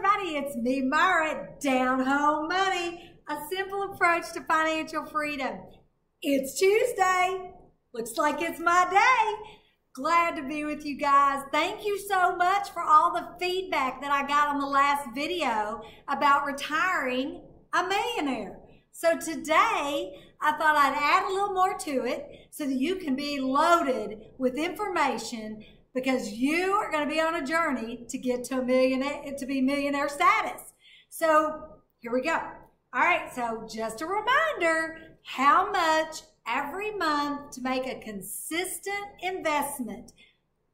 everybody, it's me, Myra, Down Home Money, a simple approach to financial freedom. It's Tuesday. Looks like it's my day. Glad to be with you guys. Thank you so much for all the feedback that I got on the last video about retiring a millionaire. So today, I thought I'd add a little more to it so that you can be loaded with information because you are going to be on a journey to get to millionaire status. So here we go. All right, so just a reminder, how much every month to make a consistent investment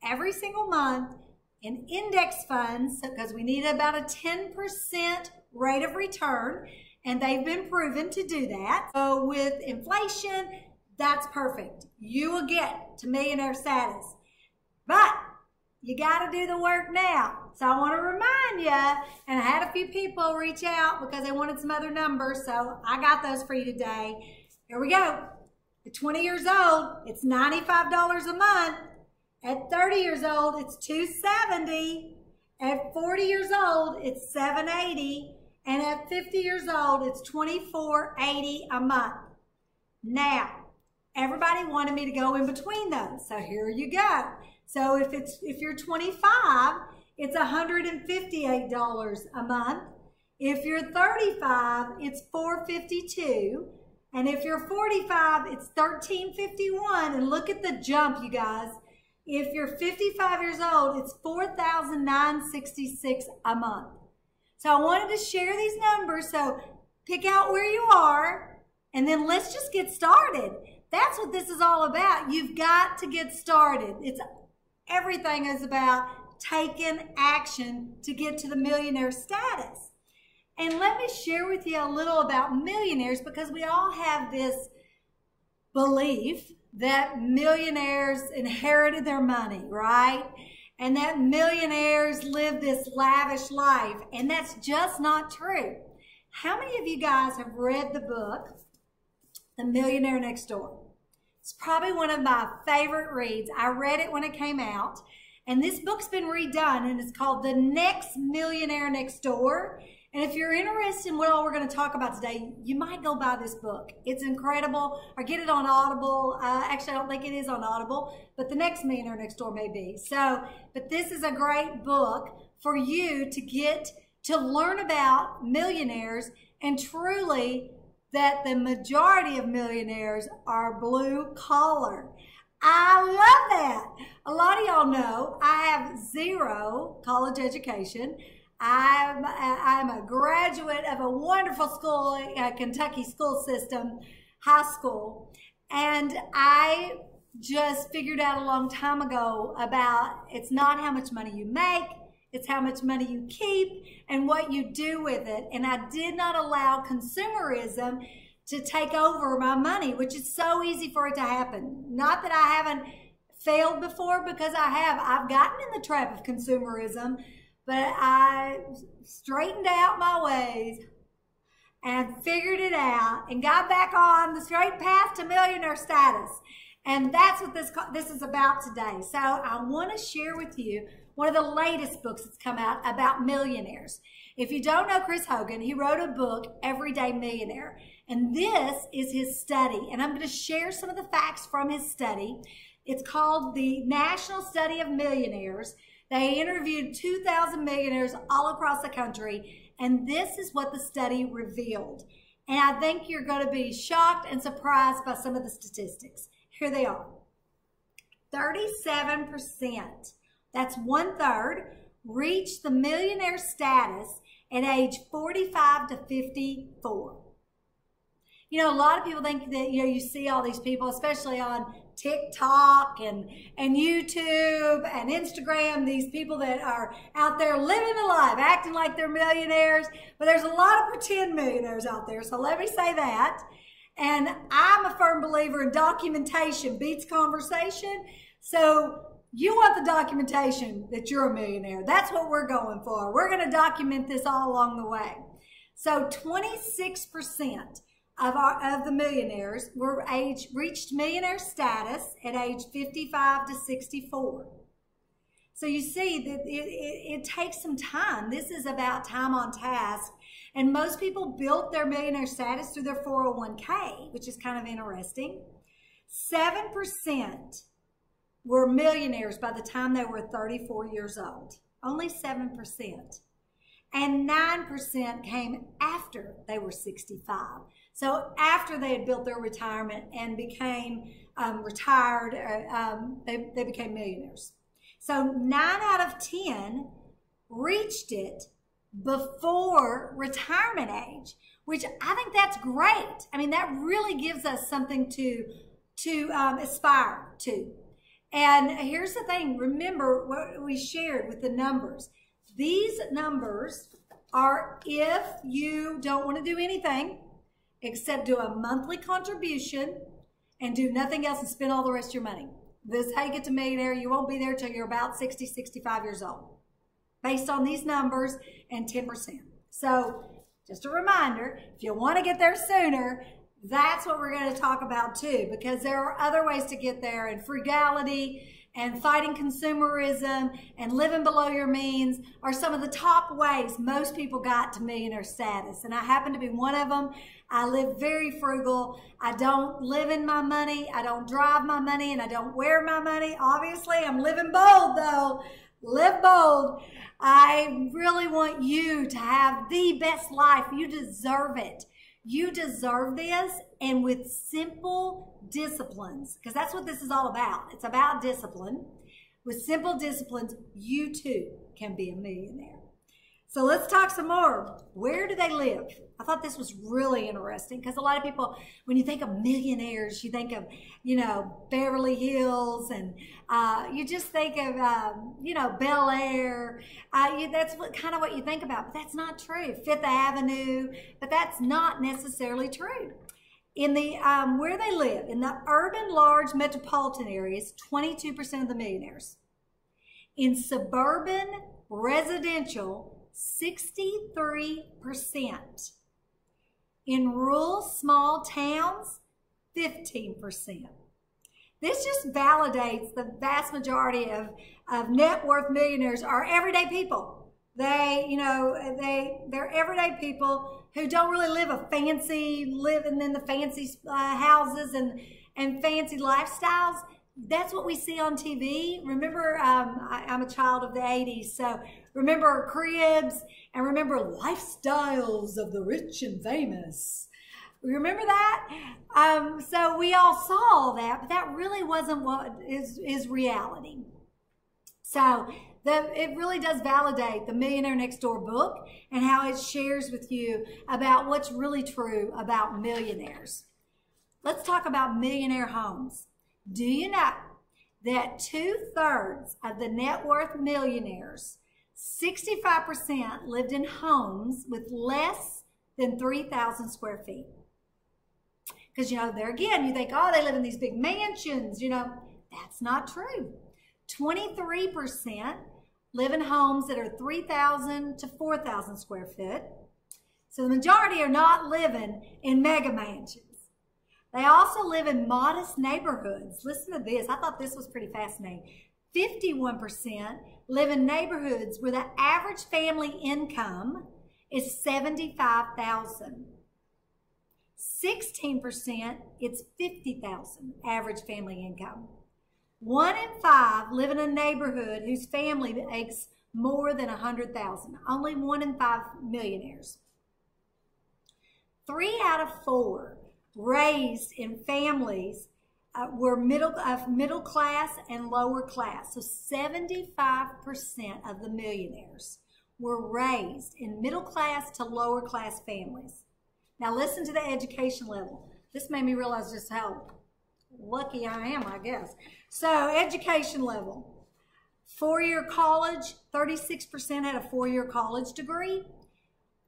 every single month in index funds, because we need about a 10% rate of return, and they've been proven to do that. So with inflation, that's perfect. You will get to millionaire status. But you got to do the work now. So I want to remind you, and I had a few people reach out because they wanted some other numbers, so I got those for you today. Here we go. At 20 years old, it's $95 a month. At 30 years old, it's $270. At 40 years old, it's $780. And at 50 years old, it's $24.80 a month. Now, everybody wanted me to go in between those, so here you go. So if you're 25, it's $158 a month. If you're 35, it's $452. And if you're 45, it's $1,351. And look at the jump, you guys. If you're 55 years old, it's $4,966 a month. So I wanted to share these numbers, so pick out where you are, and then let's just get started. That's what this is all about. You've got to get started. Everything is about taking action to get to the millionaire status. And let me share with you a little about millionaires, because we all have this belief that millionaires inherited their money, right? And that millionaires live this lavish life, and that's just not true. How many of you guys have read the book, The Millionaire Next Door? It's probably one of my favorite reads. I read it when it came out, and this book's been redone, and it's called The Next Millionaire Next Door. And if you're interested in what all we're going to talk about today, you might go buy this book. It's incredible. Or get it on Audible. Actually, I don't think it is on Audible, but The Next Millionaire Next Door may be. But this is a great book for you to get to learn about millionaires, and truly that the majority of millionaires are blue collar. I love that. A lot of y'all know I have 0 college education. I'm a graduate of a wonderful school, Kentucky school system, high school. And I just figured out a long time ago about it's not how much money you make, it's how much money you keep and what you do with it. And I did not allow consumerism to take over my money, which is so easy for it to happen. Not that I haven't failed before, because I have. I've gotten in the trap of consumerism, but I straightened out my ways and figured it out and got back on the straight path to millionaire status. And that's what this is about today. So I want to share with you one of the latest books that's come out about millionaires. If you don't know Chris Hogan, he wrote a book, Everyday Millionaire. And this is his study. And I'm going to share some of the facts from his study. It's called the National Study of Millionaires. They interviewed 2,000 millionaires all across the country, and this is what the study revealed. And I think you're going to be shocked and surprised by some of the statistics. Here they are. 37%, that's 1/3, reached the millionaire status at age 45 to 54. You know, a lot of people think that, you see all these people, especially on TikTok and YouTube and Instagram, these people that are out there living the life, acting like they're millionaires, but there's a lot of pretend millionaires out there, so let me say that. And I'm a firm believer in documentation beats conversation, so you want the documentation that you're a millionaire. That's what we're going for. We're going to document this all along the way. So 26% of the millionaires reached millionaire status at age 55 to 64. So you see that it takes some time. This is about time on task. And most people built their millionaire status through their 401k, which is kind of interesting. 7% were millionaires by the time they were 34 years old. Only 7%. And 9% came after they were 65. So after they had built their retirement and became retired, they became millionaires. So 9 out of 10 reached it before retirement age, which I think that's great. I mean, that really gives us something to aspire to. And here's the thing. Remember what we shared with the numbers. These numbers are if you don't want to do anything except do a monthly contribution and do nothing else and spend all the rest of your money. This is how you get to millionaire. You won't be there till you're about 60, 65 years old, based on these numbers and 10%. So just a reminder, if you want to get there sooner, that's what we're going to talk about too, because there are other ways to get there, and frugality and fighting consumerism and living below your means are some of the top ways most people got to millionaire status. And I happen to be one of them. I live very frugal. I don't live in my money. I don't drive my money, and I don't wear my money. Obviously, I'm living bold though. Live bold. I really want you to have the best life. You deserve it. You deserve this, and with simple disciplines, because that's what this is all about. It's about discipline. With simple disciplines, you too can be a millionaire. So let's talk some more. Where do they live? I thought this was really interesting because a lot of people, when you think of millionaires, you think of, Beverly Hills, and you just think of, Bel Air. That's kind of what you think about, but that's not true. Fifth Avenue, but that's not necessarily true. In the where they live, in the urban large metropolitan areas, 22% of the millionaires. In suburban residential, 63%. In rural small towns, 15%. This just validates the vast majority of net worth millionaires are everyday people. They're everyday people who don't really live living in the fancy houses and fancy lifestyles. That's what we see on TV. Remember, I'm a child of the 80s, so remember cribs and remember lifestyles of the rich and famous. Remember that? So we all saw that, but that really wasn't what is reality. So it really does validate the Millionaire Next Door book and how it shares with you about what's really true about millionaires. Let's talk about millionaire homes. Do you know that 2/3 of the net worth millionaires, 65%, lived in homes with less than 3,000 square feet? Because, there again, you think, oh, they live in these big mansions. That's not true. 23% live in homes that are 3,000 to 4,000 square feet. So the majority are not living in mega mansions. They also live in modest neighborhoods. Listen to this. I thought this was pretty fascinating. 51% live in neighborhoods where the average family income is $75,000. 16%, it's $50,000 average family income. 1 in 5 live in a neighborhood whose family makes more than $100,000. Only 1 in 5 millionaires. 3 out of 4 raised in families were middle class and lower class. So 75% of the millionaires were raised in middle class to lower class families. Now listen to the education level. This made me realize just how lucky I am, I guess. So education level. 4-year college, 36% had a 4-year college degree.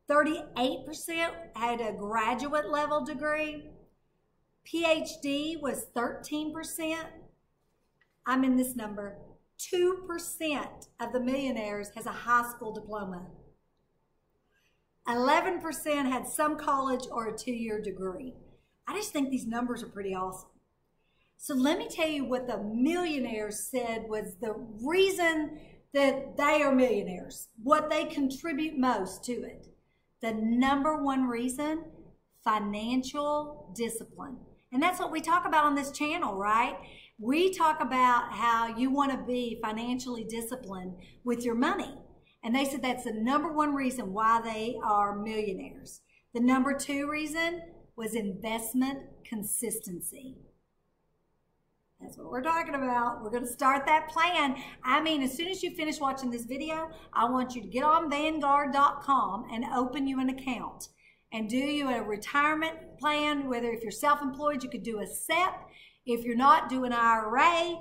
38% had a graduate level degree. PhD was 13%. I'm in this number. 2% of the millionaires has a high school diploma. 11% had some college or a 2-year degree. I just think these numbers are pretty awesome. So let me tell you what the millionaires said was the reason that they are millionaires, what they contribute most to it. The number one reason, financial discipline. And that's what we talk about on this channel, right? We talk about how you want to be financially disciplined with your money. And they said that's the number one reason why they are millionaires. The number two reason was investment consistency. That's what we're talking about. We're going to start that plan. I mean, as soon as you finish watching this video, I want you to get on Vanguard.com and open you an account and do you a retirement plan. Whether if you're self-employed, you could do a SEP. If you're not, do an IRA.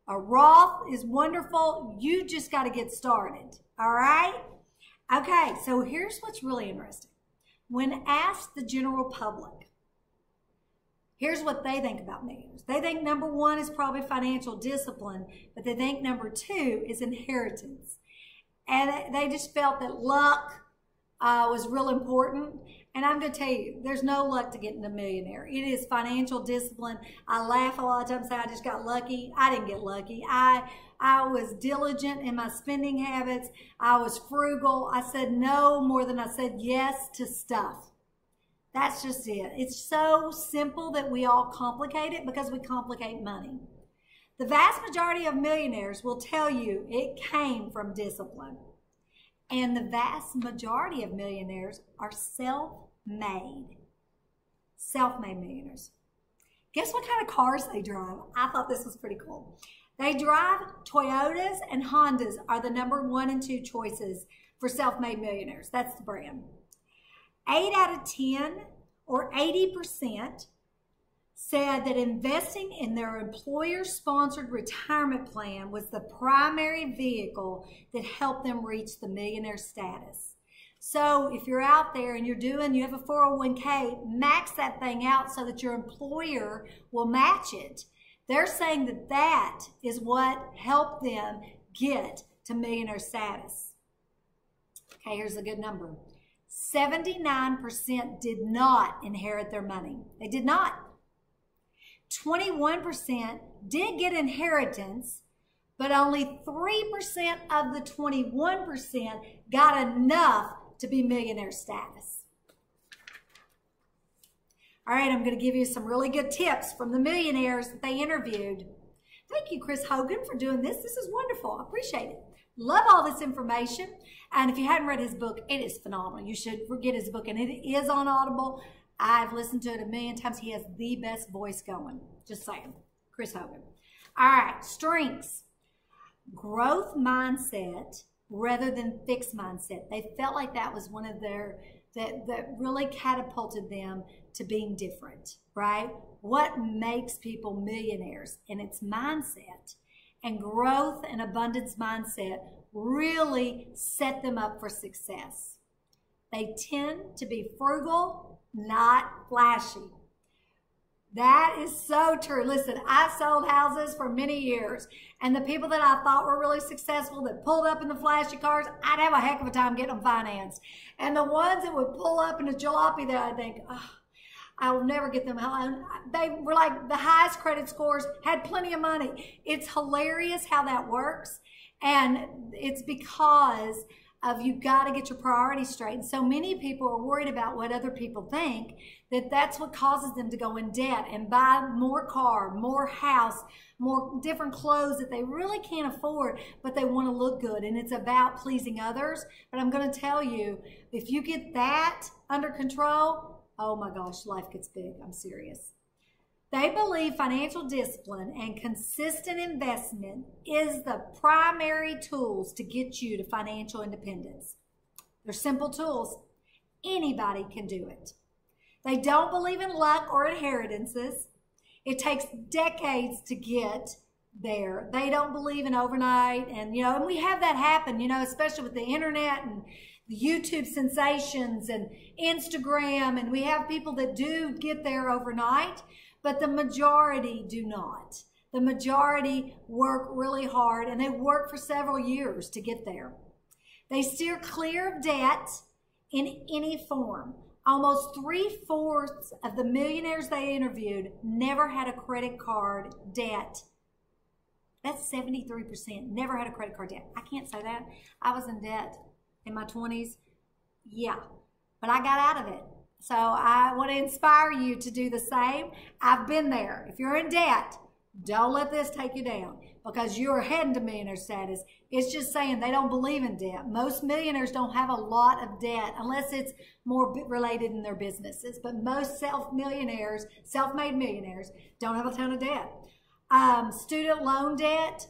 A Roth is wonderful. You just got to get started. All right? Okay, so here's what's really interesting. When asked the general public, here's what they think about millionaires. They think number one is probably financial discipline, but they think number two is inheritance. And they just felt that luck was real important. And I'm going to tell you, there's no luck to getting a millionaire. It is financial discipline. I laugh a lot of times, say I just got lucky. I didn't get lucky. I was diligent in my spending habits. I was frugal. I said no more than I said yes to stuff. That's just it. It's so simple that we all complicate it because we complicate money. The vast majority of millionaires will tell you it came from discipline. And the vast majority of millionaires are self-made. Self-made millionaires. Guess what kind of cars they drive? I thought this was pretty cool. They drive Toyotas and Hondas are the number 1 and 2 choices for self-made millionaires. That's the brand. 8 out of 10 or 80% said that investing in their employer-sponsored retirement plan was the primary vehicle that helped them reach the millionaire status. So if you're out there and you have a 401k, max that thing out so that your employer will match it. They're saying that that is what helped them get to millionaire status. Okay, here's a good number. 79% did not inherit their money. They did not. 21% did get inheritance, but only 3% of the 21% got enough to be millionaire status. All right, I'm going to give you some really good tips from the millionaires that they interviewed. Thank you, Chris Hogan, for doing this. This is wonderful. I appreciate it. Love all this information. And if you hadn't read his book, it is phenomenal. You should get his book, and it is on Audible. I've listened to it a million times. He has the best voice going. Just saying. Chris Hogan. All right, strengths. Growth mindset rather than fixed mindset. They felt like that was one of their, that really catapulted them to being different, right? What makes people millionaires? And it's mindset. And growth and abundance mindset really set them up for success. They tend to be frugal, not flashy. That is so true. Listen, I sold houses for many years, and the people that I thought were really successful that pulled up in the flashy cars, I'd have a heck of a time getting them financed. And the ones that would pull up in a jalopy that I think, oh, I will never get them. They were like the highest credit scores, had plenty of money. It's hilarious how that works. And it's because of you've got to get your priorities straight. And so many people are worried about what other people think, that's what causes them to go in debt and buy more car, more house, more different clothes that they really can't afford, but they want to look good. And it's about pleasing others. But I'm going to tell you, if you get that under control, oh my gosh, life gets big. I'm serious. They believe financial discipline and consistent investment is the primary tools to get you to financial independence. They're simple tools. Anybody can do it. They don't believe in luck or inheritances. It takes decades to get there. They don't believe in overnight. And we have that happen, especially with the internet and the YouTube sensations and Instagram. And we have people that do get there overnight, but the majority do not. The majority work really hard, and they work for several years to get there. They steer clear of debt in any form. Almost 3/4 of the millionaires they interviewed never had a credit card debt. That's 73%. Never had a credit card debt. I can't say that. I was in debt in my 20s. Yeah, but I got out of it. So I want to inspire you to do the same. I've been there. If you're in debt, don't let this take you down because you're heading to millionaire status. It's just saying they don't believe in debt. Most millionaires don't have a lot of debt unless it's more related in their businesses. But most self-made millionaires don't have a ton of debt. Student loan debt,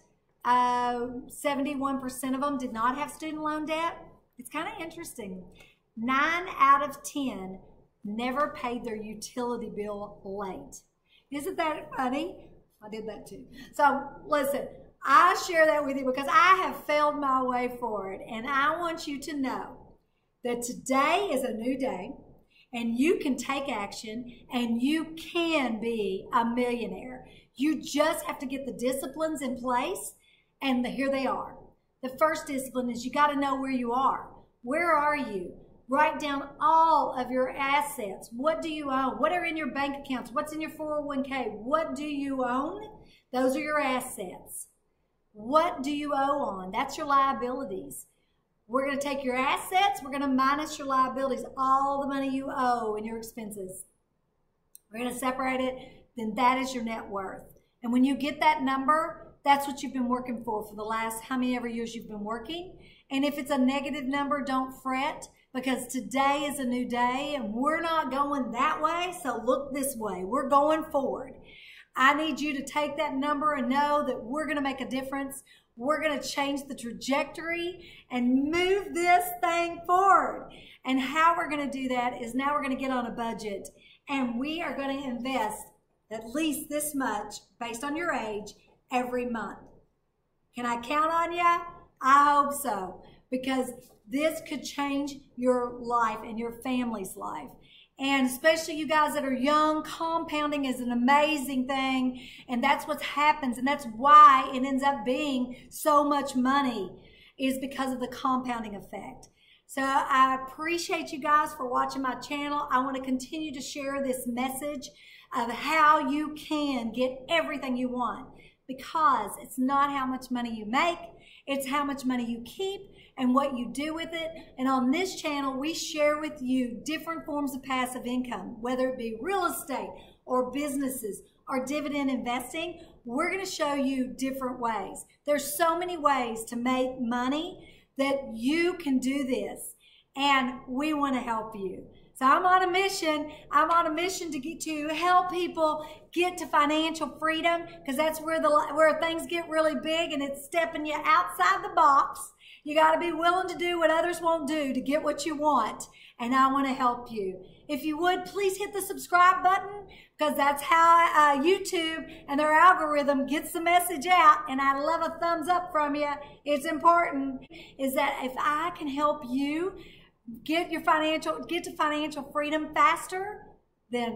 71% of them did not have student loan debt. It's kind of interesting. 9 out of 10 never paid their utility bill late. Isn't that funny? I did that too. So listen, I share that with you because I have failed my way forward. And I want you to know that today is a new day and you can take action and you can be a millionaire. You just have to get the disciplines in place, and here they are. The first discipline is you got to know where you are. Where are you? Write down all of your assets. What do you own? What are in your bank accounts? What's in your 401k? What do you own? Those are your assets. What do you owe on? That's your liabilities. We're going to take your assets. We're going to minus your liabilities, all the money you owe and your expenses. We're going to separate it. Then that is your net worth. And when you get that number, that's what you've been working for the last how many ever years you've been working. And if it's a negative number, don't fret because today is a new day and we're not going that way. So look this way. We're going forward. I need you to take that number and know that we're going to make a difference. We're going to change the trajectory and move this thing forward. And how we're going to do that is now we're going to get on a budget and we are going to invest at least this much based on your age every month. Can I count on you? I hope so, because this could change your life and your family's life. And especially you guys that are young, compounding is an amazing thing. And that's what happens. And that's why it ends up being so much money, is because of the compounding effect. So I appreciate you guys for watching my channel. I want to continue to share this message of how you can get everything you want, because it's not how much money you make, it's how much money you keep and what you do with it. And on this channel, we share with you different forms of passive income, whether it be real estate or businesses or dividend investing. We're going to show you different ways. There's so many ways to make money that you can do this, and we want to help you. So I'm on a mission. I'm on a mission to help people get to financial freedom, because that's where things get really big and it's stepping you outside the box. You got to be willing to do what others won't do to get what you want. And I want to help you. If you would, please hit the subscribe button, because that's how YouTube and their algorithm gets the message out. And I love a thumbs up from you. It's important, is that if I can help you get to financial freedom faster, then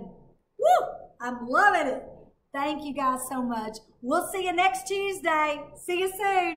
woo, I'm loving it. Thank you guys so much. We'll see you next Tuesday. See you soon.